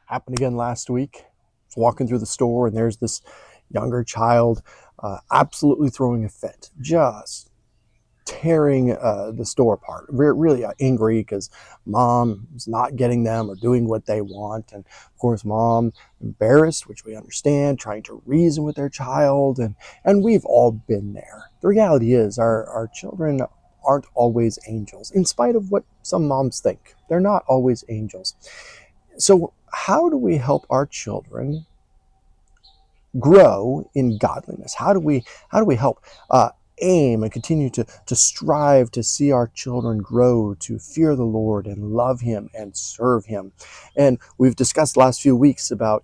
Happened again last week. I was walking through the store and there's this younger child absolutely throwing a fit, just tearing the store apart. Really angry because mom is not getting them or doing what they want. And of course, mom embarrassed, which we understand, trying to reason with their child. And we've all been there. The reality is our children aren't always angels, in spite of what some moms think. They're not always angels. So how do we help our children grow in godliness? How do we help aim and continue to strive to see our children grow to fear the Lord and love Him and serve Him? And we've discussed the last few weeks about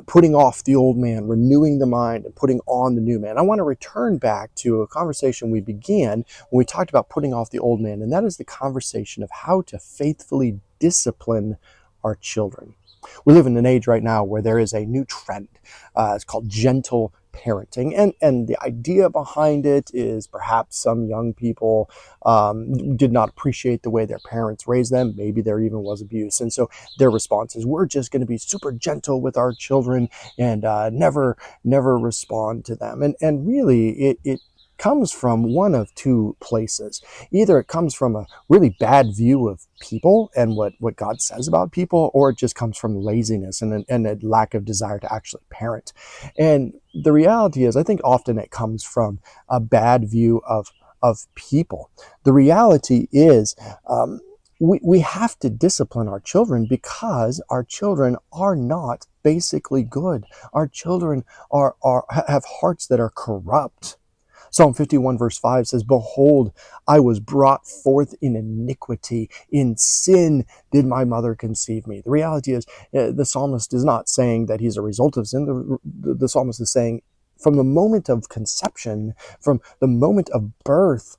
putting off the old man, renewing the mind, and putting on the new man. I want to return back to a conversation we began when we talked about putting off the old man, and that is the conversation of how to faithfully discipline our children. We live in an age right now where there is a new trend. It's called gentle parenting. And the idea behind it is perhaps some young people did not appreciate the way their parents raised them. Maybe there even was abuse. And so their response is, we're just going to be super gentle with our children and never respond to them. And really, it comes from one of two places. Either it comes from a really bad view of people and what God says about people, or it just comes from laziness and a lack of desire to actually parent. And the reality is, I think often it comes from a bad view of people. The reality is, we have to discipline our children because our children are not basically good. Our children have hearts that are corrupt. Psalm 51 verse 5 says, "Behold, I was brought forth in iniquity. In sin did my mother conceive me." The reality is, the psalmist is not saying that he's a result of sin. The psalmist is saying, from the moment of conception, from the moment of birth,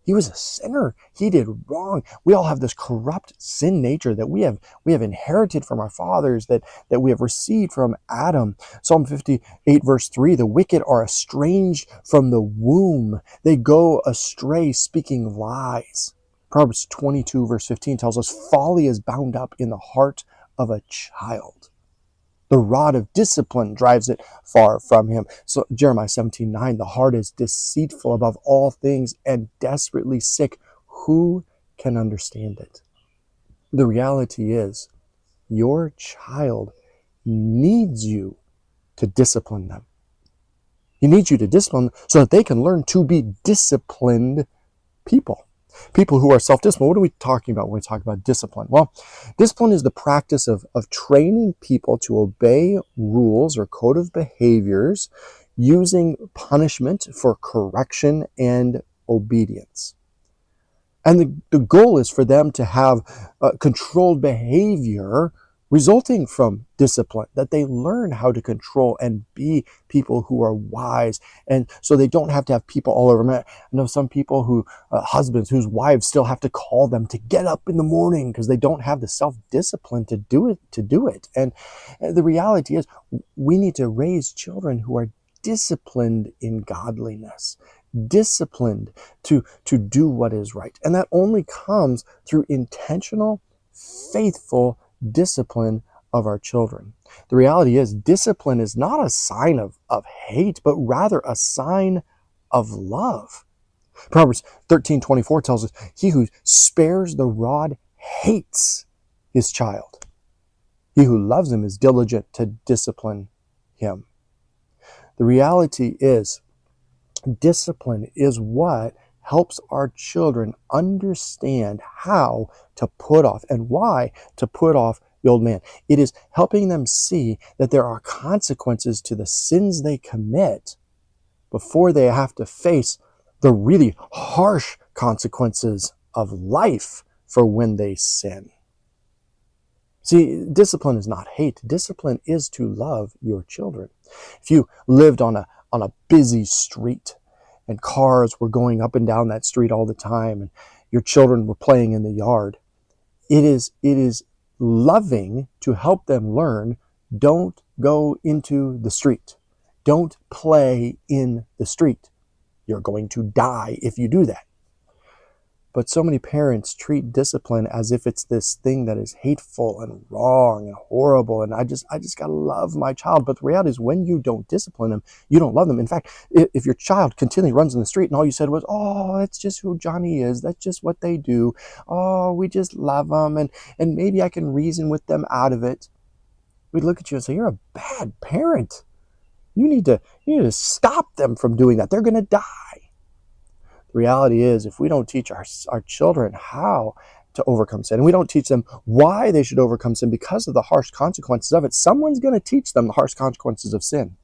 he was a sinner. He did wrong. We all have this corrupt sin nature that we have inherited from our fathers, that we have received from Adam. Psalm 58 verse 3, "The wicked are estranged from the womb. They go astray, speaking lies." Proverbs 22 verse 15 tells us, "Folly is bound up in the heart of a child. The rod of discipline drives it far from him." So Jeremiah 17:9, "The heart is deceitful above all things and desperately sick. Who can understand it?" The reality is, your child needs you to discipline them. He needs you to discipline them so that they can learn to be disciplined people. People who are self-disciplined. What are we talking about when we talk about discipline? Well, discipline is the practice of training people to obey rules or code of behaviors using punishment for correction and obedience. And the goal is for them to have controlled behavior resulting from discipline, that they learn how to control and be people who are wise. And so they don't have to have people all over them. I know some people husbands whose wives still have to call them to get up in the morning because they don't have the self-discipline to do it. And the reality is, we need to raise children who are disciplined in godliness, disciplined to do what is right. And that only comes through intentional, faithful discipline of our children. The reality is, discipline is not a sign of hate, but rather a sign of love. Proverbs 13:24 tells us, "He who spares the rod hates his child. He who loves him is diligent to discipline him." The reality is, discipline is what helps our children understand how to put off and why to put off the old man. It is helping them see that there are consequences to the sins they commit before they have to face the really harsh consequences of life for when they sin. See, discipline is not hate. Discipline is to love your children. If you lived on a busy street and cars were going up and down that street all the time and your children were playing in the yard, it is loving to help them learn, don't go into the street. Don't play in the street. You're going to die if you do that. But so many parents treat discipline as if it's this thing that is hateful and wrong and horrible. And I just gotta love my child. But the reality is, when you don't discipline them, you don't love them. In fact, if your child continually runs in the street and all you said was, "Oh, that's just who Johnny is. That's just what they do. Oh, we just love them, and maybe I can reason with them out of it," we'd look at you and say, "You're a bad parent. You need to stop them from doing that. They're going to die." The reality is, if we don't teach our children how to overcome sin, and we don't teach them why they should overcome sin because of the harsh consequences of it, someone's going to teach them the harsh consequences of sin.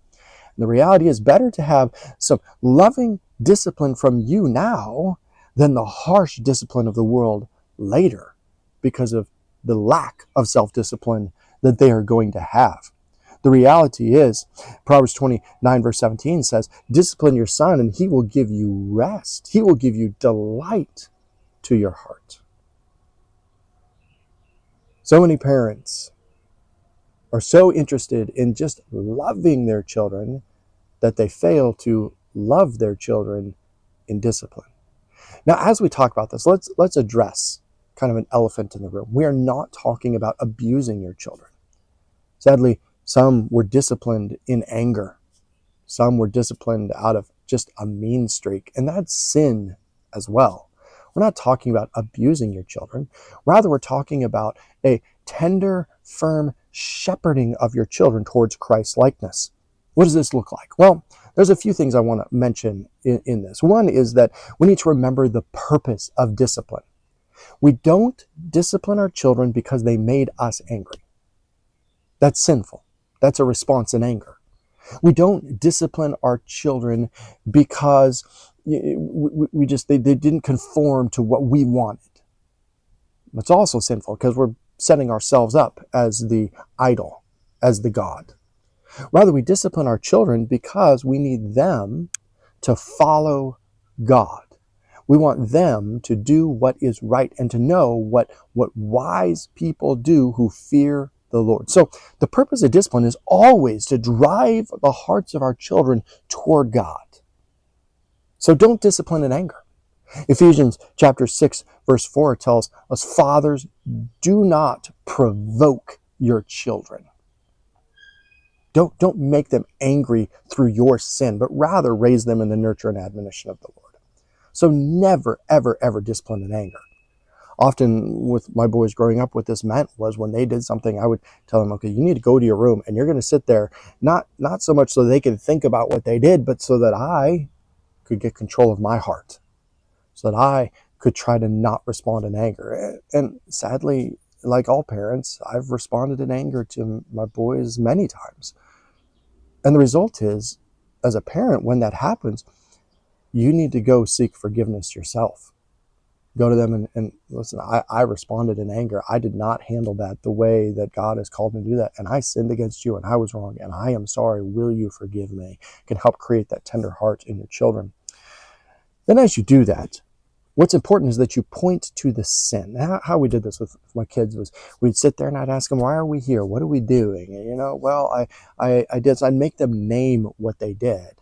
And the reality is, better to have some loving discipline from you now than the harsh discipline of the world later, because of the lack of self-discipline that they are going to have. The reality is, Proverbs 29 verse 17 says, "Discipline your son and he will give you rest. He will give you delight to your heart." So many parents are so interested in just loving their children that they fail to love their children in discipline. Now, as we talk about this, let's address kind of an elephant in the room. We are not talking about abusing your children. Sadly, some were disciplined in anger. Some were disciplined out of just a mean streak, and that's sin as well. We're not talking about abusing your children. Rather, we're talking about a tender, firm shepherding of your children towards Christ-likeness. What does this look like? Well, there's a few things I want to mention in this. One is that we need to remember the purpose of discipline. We don't discipline our children because they made us angry. That's sinful. That's a response in anger. We don't discipline our children because they didn't conform to what we wanted. That's also sinful because we're setting ourselves up as the idol, as the God. Rather, we discipline our children because we need them to follow God. We want them to do what is right and to know what wise people do who fear the Lord. So the purpose of discipline is always to drive the hearts of our children toward God. So don't discipline in anger. Ephesians chapter 6 verse 4 tells us, "Fathers, do not provoke your children." Don't make them angry through your sin, but rather raise them in the nurture and admonition of the Lord. So never, ever, ever discipline in anger. Often with my boys growing up, what this meant was when they did something, I would tell them, "Okay, you need to go to your room and you're going to sit there, not so much so they can think about what they did, but so that I could get control of my heart, so that I could try to not respond in anger." And sadly, like all parents, I've responded in anger to my boys many times. And the result is, as a parent, when that happens, you need to go seek forgiveness yourself. Go to them and listen, I responded in anger. I did not handle that the way that God has called me to do that. And I sinned against you and I was wrong and I am sorry. Will you forgive me? It can help create that tender heart in your children. Then as you do that, what's important is that you point to the sin. How we did this with my kids was we'd sit there and I'd ask them, "Why are we here? What are we doing?" And, well, I did. So I'd make them name what they did.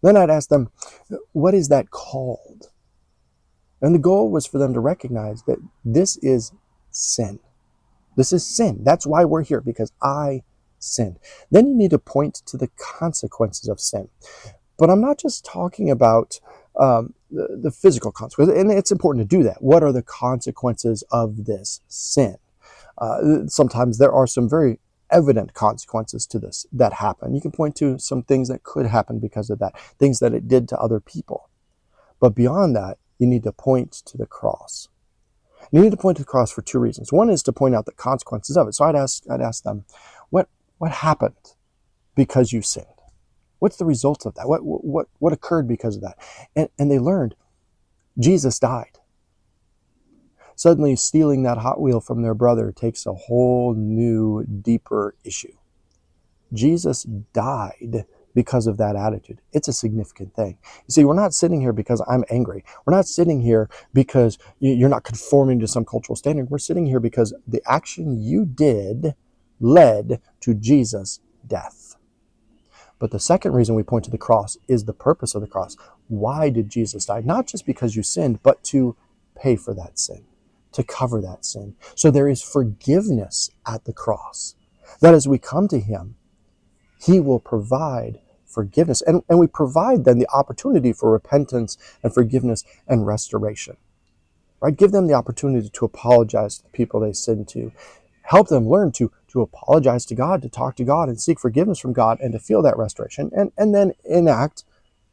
Then I'd ask them, "What is that called?" And the goal was for them to recognize that this is sin. This is sin. That's why we're here, because I sinned. Then you need to point to the consequences of sin. But I'm not just talking about the physical consequences, and it's important to do that. What are the consequences of this sin? Sometimes there are some very evident consequences to this that happen. You can point to some things that could happen because of that, things that it did to other people. But beyond that, you need to point to the cross. You need to point to the cross for two reasons. One is to point out the consequences of it. So I'd ask them, what happened because you sinned? What's the result of that? What occurred because of that? And they learned Jesus died. Suddenly stealing that Hot Wheel from their brother takes a whole new, deeper issue. Jesus died because of that attitude. It's a significant thing. You see, we're not sitting here because I'm angry. We're not sitting here because you're not conforming to some cultural standard. We're sitting here because the action you did led to Jesus' death. But the second reason we point to the cross is the purpose of the cross. Why did Jesus die? Not just because you sinned, but to pay for that sin, to cover that sin. So there is forgiveness at the cross. That as we come to him, he will provide forgiveness. And we provide then the opportunity for repentance and forgiveness and restoration. Right? Give them the opportunity to apologize to the people they sin to. Help them learn to apologize to God, to talk to God and seek forgiveness from God and to feel that restoration, and then enact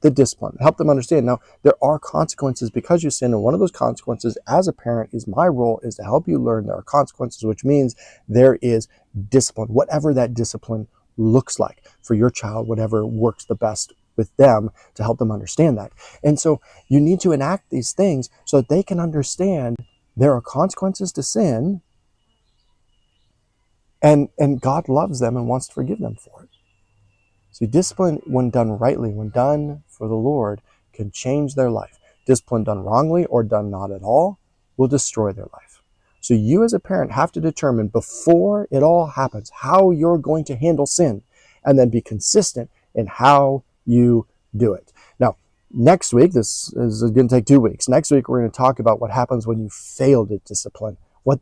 the discipline. Help them understand now there are consequences because you sin, and one of those consequences as a parent is my role is to help you learn there are consequences, which means there is discipline, whatever that discipline looks like for your child, whatever works the best with them to help them understand that. And so you need to enact these things so that they can understand there are consequences to sin, and God loves them and wants to forgive them for it. See, discipline, when done rightly, when done for the Lord, can change their life. Discipline done wrongly or done not at all will destroy their life. So you as a parent have to determine before it all happens how you're going to handle sin, and then be consistent in how you do it. Now, next week, this is going to take 2 weeks. Next week, we're going to talk about what happens when you fail to discipline.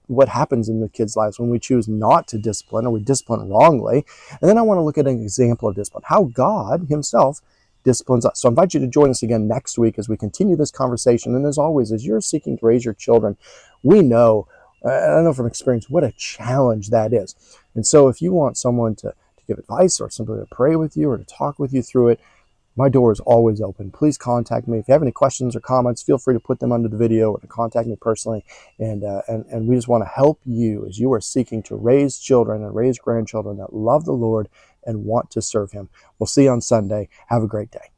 What happens in the kids' lives when we choose not to discipline or we discipline wrongly. And then I want to look at an example of discipline, how God himself disciplines us. So I invite you to join us again next week as we continue this conversation. And as always, as you're seeking to raise your children, we know, I know from experience, what a challenge that is. And so if you want someone to give advice or simply to pray with you or to talk with you through it, my door is always open. Please contact me. If you have any questions or comments, feel free to put them under the video or to contact me personally. And we just want to help you as you are seeking to raise children and raise grandchildren that love the Lord and want to serve him. We'll see you on Sunday. Have a great day.